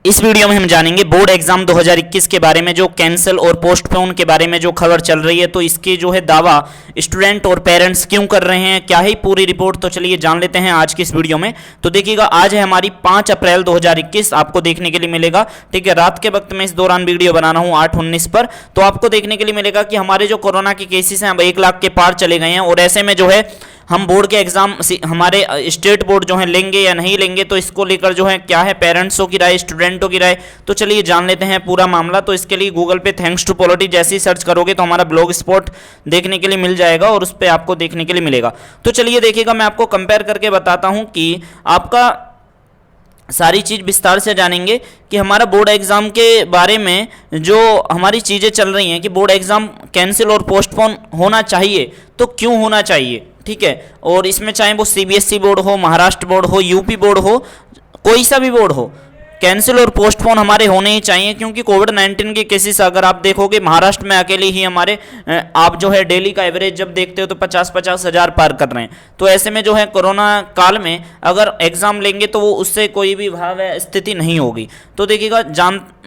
इस वीडियो में हम जानेंगे बोर्ड एग्जाम 2021 के बारे में, जो कैंसिल और पोस्टपोन के बारे में जो खबर चल रही है। तो इसके जो है दावा स्टूडेंट और पेरेंट्स क्यों कर रहे हैं, क्या है पूरी रिपोर्ट, तो चलिए जान लेते हैं आज की इस वीडियो में। तो देखिएगा, आज है हमारी 5 अप्रैल 2021, आपको देखने के लिए मिलेगा। ठीक है, रात के वक्त में इस दौरान वीडियो बना रहा हूँ 8:19 पर। तो आपको देखने के लिए मिलेगा कि हमारे जो कोरोना के केसेस हैं अब 1 लाख के पार चले गए हैं। और ऐसे में जो है हम बोर्ड के एग्जाम हमारे स्टेट बोर्ड जो है लेंगे या नहीं लेंगे, तो इसको लेकर जो है क्या है पेरेंट्सों की राय, स्टूडेंटों की राय। तो चलिए जान लेते हैं पूरा मामला। तो इसके लिए गूगल पे थैंक्स टू पॉलिटी जैसे ही सर्च करोगे तो हमारा ब्लॉग स्पॉट देखने के लिए मिल जाएगा और उस पर आपको देखने के लिए मिलेगा। तो चलिए देखिएगा, मैं आपको कंपेयर करके बताता हूं कि आपका सारी चीज़ विस्तार से जानेंगे कि हमारा बोर्ड एग्ज़ाम के बारे में जो हमारी चीज़ें चल रही हैं कि बोर्ड एग्ज़ाम कैंसिल और पोस्टपोन होना चाहिए तो क्यों होना चाहिए। ठीक है, और इसमें चाहे वो सीबीएसई बोर्ड हो, महाराष्ट्र बोर्ड हो, यूपी बोर्ड हो, कोई सा भी बोर्ड हो, कैंसिल और पोस्टपोन हमारे होने ही चाहिए। क्योंकि कोविड-19 के केसेस अगर आप देखोगे महाराष्ट्र में अकेले ही हमारे आप जो है डेली का एवरेज जब देखते हो तो 50-50 हज़ार पार कर रहे हैं। तो ऐसे में जो है कोरोना काल में अगर एग्ज़ाम लेंगे तो वो उससे कोई भी भाव स्थिति नहीं होगी। तो देखिएगा,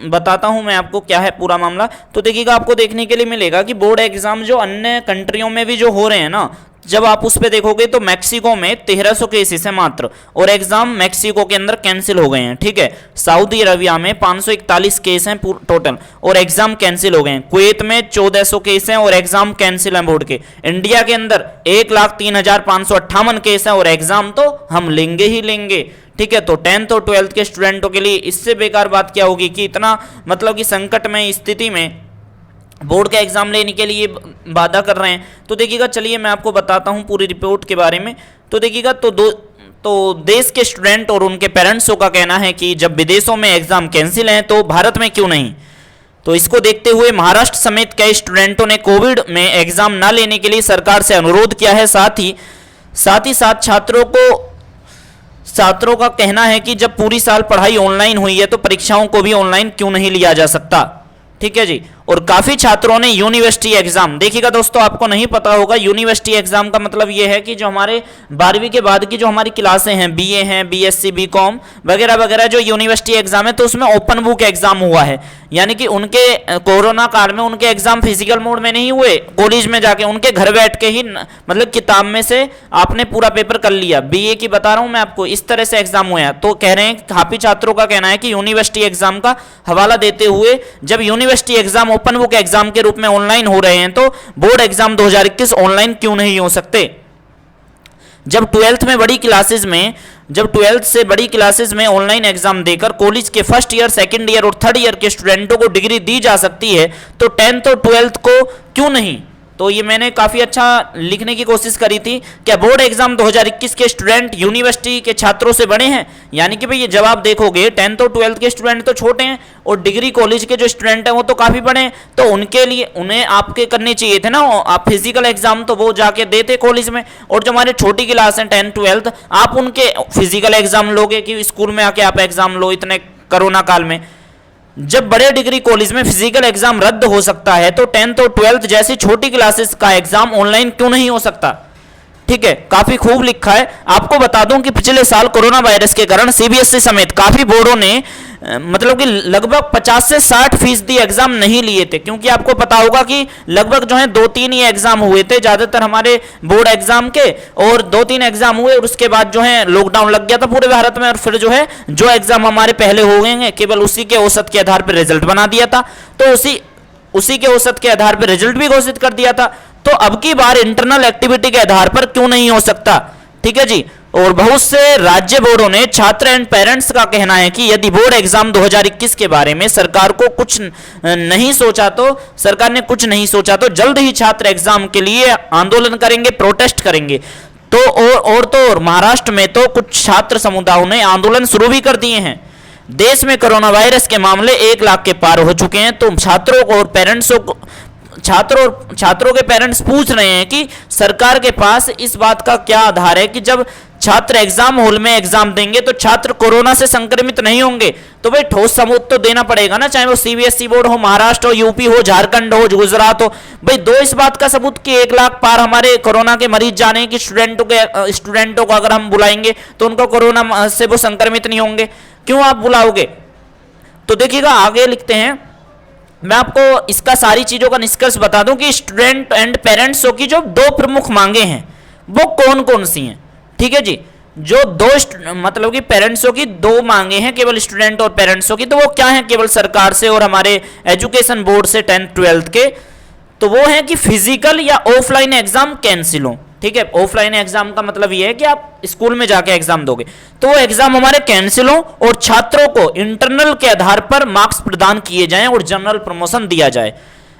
बताता हूँ मैं आपको क्या है पूरा मामला। तो देखिएगा, आपको देखने के लिए मिलेगा कि बोर्ड एग्ज़ाम जो अन्य कंट्रियों में भी जो हो रहे हैं ना, जब आप उस पे देखोगे तो मैक्सिको में 1300 केसेस है मात्र, और एग्जाम मैक्सिको के अंदर कैंसिल हो गए हैं। ठीक है, सऊदी अरबिया में 541 केस हैं टोटल और एग्जाम कैंसिल हो गए हैं। कुवैत में 1400 केस हैं और एग्जाम कैंसिल हैं बोर्ड के। इंडिया के अंदर 1,03,558 केस हैं और एग्जाम तो हम लेंगे ही लेंगे। ठीक है, तो 10th और 12th के स्टूडेंटों के लिए इससे बेकार बात क्या होगी कि इतना मतलब कि संकट में स्थिति में बोर्ड का एग्जाम लेने के लिए वादा कर रहे हैं। तो देखिएगा, चलिए मैं आपको बताता हूं पूरी रिपोर्ट के बारे में। तो देखिएगा, तो देश के स्टूडेंट और उनके पेरेंट्सों का कहना है कि जब विदेशों में एग्जाम कैंसिल हैं तो भारत में क्यों नहीं। तो इसको देखते हुए महाराष्ट्र समेत कई स्टूडेंटों ने कोविड में एग्जाम ना लेने के लिए सरकार से अनुरोध किया है। साथ छात्रों का कहना है कि जब पूरी साल पढ़ाई ऑनलाइन हुई है तो परीक्षाओं को भी ऑनलाइन क्यों नहीं लिया जा सकता। ठीक है जी, और काफी छात्रों ने यूनिवर्सिटी एग्जाम, देखिएगा दोस्तों, आपको नहीं पता होगा यूनिवर्सिटी एग्जाम का मतलब यह है कि जो हमारे 12वीं के बाद की जो हमारी क्लासें हैं, बीए हैं, बीएससी, बीकॉम वगैरह वगैरह, जो यूनिवर्सिटी एग्जाम है तो उसमें ओपन बुक एग्जाम हुआ है। यानी कि उनके कोरोना काल में उनके एग्जाम फिजिकल मोड में नहीं हुए, कॉलेज में जाके उनके घर बैठ के ही मतलब किताब में से आपने पूरा पेपर कर लिया। बीए की बता रहा हूं मैं आपको, इस तरह से एग्जाम हुआ है। तो कह रहे हैं, काफी छात्रों का कहना है कि यूनिवर्सिटी एग्जाम का हवाला देते हुए जब university exam open book exam के रूप में ऑनलाइन हो रहे हैं तो बोर्ड एग्जाम 2021 ऑनलाइन क्यों नहीं हो सकते। जब 12th से बड़ी क्लासेस में ऑनलाइन एग्जाम देकर कॉलेज के फर्स्ट ईयर, सेकंड ईयर और थर्ड ईयर के स्टूडेंटों को डिग्री दी जा सकती है तो 10th और 12th को क्यों नहीं। तो ये मैंने काफ़ी अच्छा लिखने की कोशिश करी थी। क्या बोर्ड एग्जाम 2021 के स्टूडेंट यूनिवर्सिटी के छात्रों से बड़े हैं? यानी कि भाई ये जब आप देखोगे 10th और 12th के स्टूडेंट तो छोटे हैं और डिग्री कॉलेज के जो स्टूडेंट हैं वो तो काफ़ी बड़े हैं। तो उनके लिए उन्हें आपके करने चाहिए थे ना आप फिजिकल एग्जाम, तो वो जाके देते कॉलेज में। और जो हमारे छोटी क्लास हैं 10th 12th, आप उनके फिजिकल एग्जाम लोगे कि स्कूल में आके आप एग्जाम लो इतने कोरोना काल में। जब बड़े डिग्री कॉलेज में फिजिकल एग्जाम रद्द हो सकता है तो 10th और 12th जैसी छोटी क्लासेस का एग्जाम ऑनलाइन क्यों नहीं हो सकता। ठीक है, काफी खूब लिखा है। आपको बता दूं कि पिछले साल कोरोना वायरस के कारण सीबीएसई समेत काफी बोर्डों ने मतलब कि लगभग 50 से 60% एग्जाम नहीं लिए थे। क्योंकि आपको पता होगा कि लगभग जो है 2-3 ही एग्जाम हुए थे ज्यादातर हमारे बोर्ड एग्जाम के, और 2-3 एग्जाम हुए और उसके बाद जो है लॉकडाउन लग गया था पूरे भारत में। और फिर जो है जो एग्जाम हमारे पहले हो गए हैं केवल उसी के औसत के आधार पर रिजल्ट बना दिया था। तो उसी के औसत के आधार पर रिजल्ट भी घोषित कर दिया था। तो अब की बार इंटरनल एक्टिविटी के आधार पर क्यों नहीं हो सकता। ठीक है जी, और बहुत से राज्य बोर्डों ने छात्र एंड पेरेंट्स का कहना है कि यदि बोर्ड एग्जाम 2021 के बारे में सरकार ने कुछ नहीं सोचा तो जल्द ही छात्र एग्जाम के लिए आंदोलन करेंगे, प्रोटेस्ट करेंगे। तो और महाराष्ट्र में तो कुछ छात्र समुदायों ने आंदोलन शुरू भी कर दिए हैं। देश में कोरोना वायरस के मामले 1 लाख के पार हो चुके हैं। तो छात्रों के पेरेंट्स पूछ रहे हैं कि सरकार के पास इस बात का क्या आधार है कि जब छात्र एग्जाम हॉल में एग्जाम देंगे तो छात्र कोरोना से संक्रमित नहीं होंगे। तो भाई ठोस सबूत तो देना पड़ेगा ना, चाहे वो सीबीएसई बोर्ड हो, महाराष्ट्र हो, यूपी हो, झारखंड हो, गुजरात हो। भाई दो इस बात का सबूत कि 1 लाख पार हमारे कोरोना के मरीज जाने कि स्टूडेंटों को अगर हम बुलाएंगे तो उनको कोरोना से वो संक्रमित नहीं होंगे। क्यों आप बुलाओगे? तो देखिएगा आगे लिखते हैं, मैं आपको इसका सारी चीजों का निष्कर्ष बता दूं कि स्टूडेंट एंड पेरेंट्सों की जो दो प्रमुख मांगे हैं वो कौन कौन सी हैं। ठीक है जी, जो मतलब कि पेरेंट्सों की दो मांगे हैं केवल स्टूडेंट और पेरेंट्सों की, तो वो क्या है केवल सरकार से और हमारे एजुकेशन बोर्ड से 10th 12th के, तो वो है कि फिजिकल या ऑफलाइन एग्जाम कैंसिल हो। ठीक है, ऑफलाइन एग्जाम का मतलब ये है कि आप स्कूल में जाके एग्जाम दोगे, तो वो एग्जाम हमारे कैंसिल हो और छात्रों को इंटरनल के आधार पर मार्क्स प्रदान किए जाएं और जनरल प्रमोशन दिया जाए।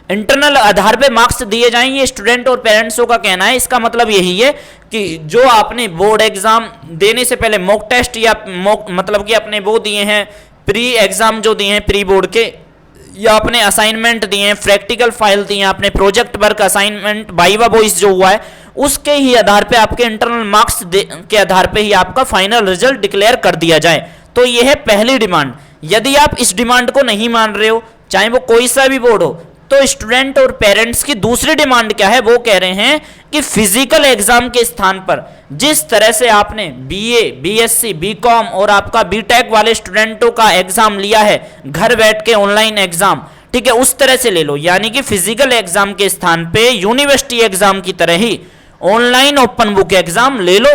इंटरनल आधार पे मार्क्स दिए जाएं, ये स्टूडेंट और पेरेंट्सों का कहना है। इसका मतलब यही है कि जो आपने बोर्ड एग्जाम देने से पहले मॉक टेस्ट या मतलब कि अपने वो दिए हैं प्री एग्जाम जो दिए हैं प्री बोर्ड के, या अपने असाइनमेंट दिए हैं, प्रैक्टिकल फाइल दिए हैं, अपने project work assignment viva voice जो हुआ है, उसके ही आधार पे आपके इंटरनल मार्क्स के आधार पे ही आपका फाइनल रिजल्ट डिक्लेयर कर दिया जाए। तो यह है पहली डिमांड। यदि आप इस डिमांड को नहीं मान रहे हो, चाहे वो कोई सा भी बोर्ड हो, तो स्टूडेंट और पेरेंट्स की दूसरी डिमांड क्या है, वो कह रहे हैं कि फिजिकल एग्जाम के स्थान पर जिस तरह से आपने बीए, बीएससी, बीकॉम और आपका बीटेक वाले स्टूडेंटों का एग्जाम लिया है घर बैठ के ऑनलाइन एग्जाम, ठीक है, उस तरह से ले लो। यानी कि फिजिकल एग्जाम के स्थान पे यूनिवर्सिटी एग्जाम की तरह ही ऑनलाइन ओपन बुक एग्जाम ले लो,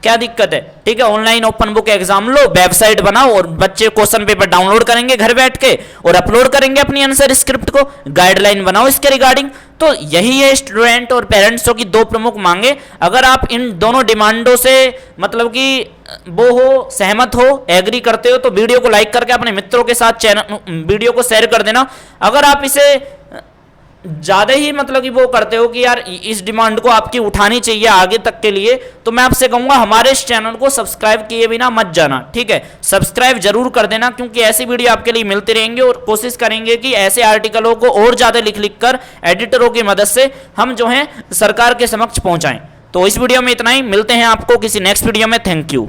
क्या दिक्कत है। ठीक है, ऑनलाइन ओपन बुक एग्जाम लो, वेबसाइट बनाओ और बच्चे क्वेश्चन पेपर डाउनलोड करेंगे घर बैठ के और अपलोड करेंगे अपनी आंसर स्क्रिप्ट को, गाइडलाइन बनाओ इसके रिगार्डिंग। तो यही है स्टूडेंट और पेरेंट्सों की दो प्रमुख मांगे। अगर आप इन दोनों डिमांडों से मतलब कि वो हो, सहमत हो, एग्री करते हो, तो वीडियो को लाइक करके अपने मित्रों के साथ वीडियो को शेयर कर देना। अगर आप इसे ज्यादा ही मतलब कि वो करते हो कि यार इस डिमांड को आपकी उठानी चाहिए आगे तक के लिए, तो मैं आपसे कहूंगा हमारे इस चैनल को सब्सक्राइब किए बिना मत जाना। ठीक है, सब्सक्राइब जरूर कर देना, क्योंकि ऐसी वीडियो आपके लिए मिलती रहेंगे और कोशिश करेंगे कि ऐसे आर्टिकलों को और ज्यादा लिख लिख कर एडिटरों की मदद से हम जो है सरकार के समक्ष पहुंचाएं। तो इस वीडियो में इतना ही, मिलते हैं आपको किसी नेक्स्ट वीडियो में। Thank you.